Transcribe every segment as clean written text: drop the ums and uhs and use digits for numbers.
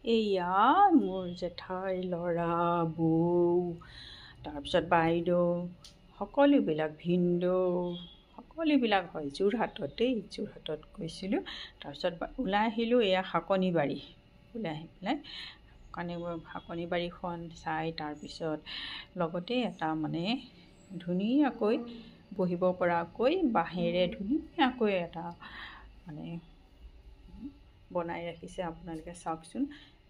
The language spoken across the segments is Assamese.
এয়া মোৰ জেঠাই ল'ৰা বৌ তাৰপিছত বাইদেউ সকলোবিলাক ভিনদেউ সকলোবিলাক হয় যোৰহাটত গৈছিলোঁ। তাৰপিছত ওলাই আহিলোঁ এয়া শাকনিবাৰী ওলাই আহি পেলাই শাকনিবাৰীখন চাই তাৰপিছত লগতে এটা মানে ধুনীয়াকৈ বহিব পৰাকৈ বাঁহেৰে ধুনীয়াকৈ এটা মানে বনাই ৰাখিছে। আপোনালোকে চাওকচোন,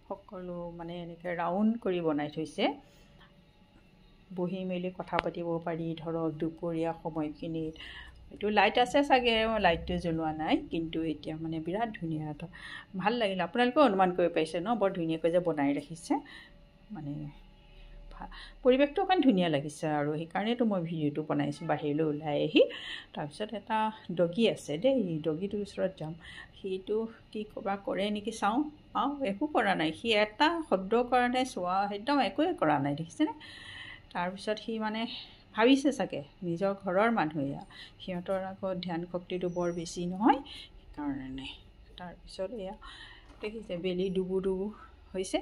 সকলো মানে এনেকৈ ৰাউণ্ড কৰি বনাই থৈছে। বহি মেলি কথা পাতিব পাৰি। ধৰক দুপৰীয়া সময়খিনিত এইটো লাইট আছে চাগে, লাইটটো জ্বলোৱা নাই, কিন্তু এতিয়া মানে বিৰাট ধুনীয়া এটা ভাল লাগিল। আপোনালোকেও অনুমান কৰিব পাৰিছে ন, বৰ ধুনীয়াকৈ যে বনাই ৰাখিছে। মানে পৰিৱেশটো অকণ ধুনীয়া লাগিছে আৰু সেইকাৰণেতো মই ভিডিঅ'টো বনাইছোঁ বাহিৰলৈ ওলাই আহি। তাৰপিছত এটা ডগী আছে দেই, ডগীটোৰ ওচৰত যাম। সিটো কি ক'বা কৰে নেকি চাওঁ। একো কৰা নাই, সি এটা শব্দ কৰা নাই, চোৱা একদম একোৱে কৰা নাই, দেখিছেনে? তাৰপিছত সি মানে ভাবিছে চাগে নিজৰ ঘৰৰ মানুহে, সিহঁতৰ আকৌ ধ্যান শক্তিটো বৰ বেছি নহয়, সেইকাৰণে। তাৰপিছত এয়া দেখিছে বেলি ডুবু হৈছে।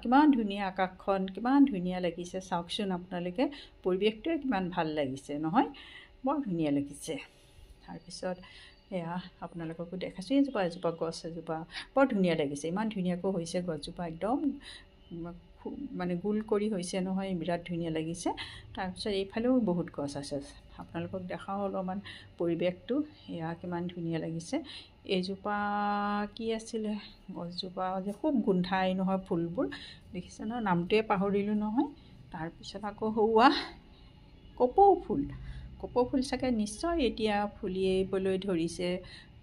কিমান ধুনীয়া আকাশখন, কিমান ধুনীয়া লাগিছে চাওকচোন আপোনালোকে। পৰিৱেশটোৱে কিমান ভাল লাগিছে নহয়, বৰ ধুনীয়া লাগিছে। তাৰপিছত এয়া আপোনালোককো দেখাইছোঁ, এজোপা গছ এজোপা বৰ ধুনীয়া লাগিছে। ইমান ধুনীয়াকৈ হৈছে গছজোপা, একদম মানে গোল কৰি হৈছে নহয়, বিৰাট ধুনীয়া লাগিছে। তাৰপিছত এইফালেও বহুত গছ আছে, আপোনালোকক দেখাওঁ অলপমান পৰিৱেশটো। এয়া কিমান ধুনীয়া লাগিছে। এইজোপা কি আছিলে গছজোপা যে খুব গোন্ধাই নহয় ফুলবোৰ, দেখিছে ন, নামটোৱে পাহৰিলোঁ নহয়। তাৰপিছত আকৌ কপৌ ফুল চাগে নিশ্চয় এতিয়া ফুলিবলৈ ধৰিছে,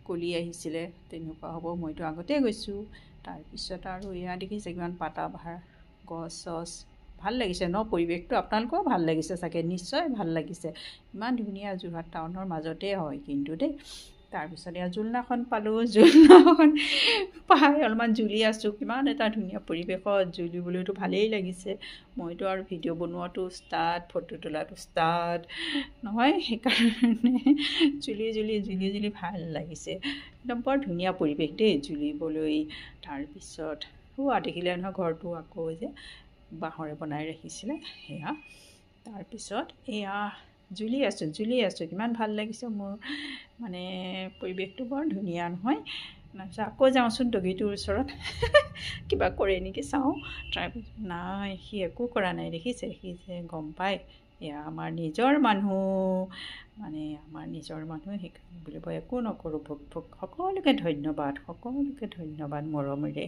কলি আহিছিলে তেনেকুৱা হ'ব, মইতো আগতে গৈছোঁ। তাৰপিছত আৰু এয়া দেখিছে কিমান পাতাবাহাৰ গছ চছ, ভাল লাগিছে ন পৰিৱেশটো। আপোনালোকেও ভাল লাগিছে চাগে, নিশ্চয় ভাল লাগিছে। ইমান ধুনীয়া, যোৰহাট টাউনৰ মাজতে হয় কিন্তু দেই। তাৰপিছত এয়া জোলনাখন পালোঁ, জোলনাখন পাই অলপমান জুলি আছোঁ। কিমান এটা ধুনীয়া পৰিৱেশত জুলিবলৈতো ভালেই লাগিছে। মইতো আৰু ভিডিঅ' বনোৱাটো উস্তাদ, ফটো তোলাটো উস্তাদ নহয়, সেইকাৰণে জুলি ভাল লাগিছে। একদম বৰ ধুনীয়া পৰিৱেশ দেই জুলিবলৈ। তাৰপিছত দেখিলে নহয় ঘৰটো আকৌ যে বাঁহৰে বনাই ৰাখিছিলে সেয়া। তাৰপিছত এয়া জুলি আছোঁ, কিমান ভাল লাগিছে মোৰ মানে পৰিৱেশটো, বৰ ধুনীয়া নহয়। তাৰপিছত আকৌ যাওঁচোন ডগীটোৰ ওচৰত কিবা কৰে নেকি চাওঁ। তাৰপিছত নাই, সি একো কৰা নাই, দেখিছে, সি যে গম পায় এয়া আমাৰ নিজৰ মানুহ, মানে আমাৰ নিজৰ মানুহ, সেইকাৰণে বুলিব একো নকৰোঁ, সকলোকে ধন্যবাদ মৰমেৰে।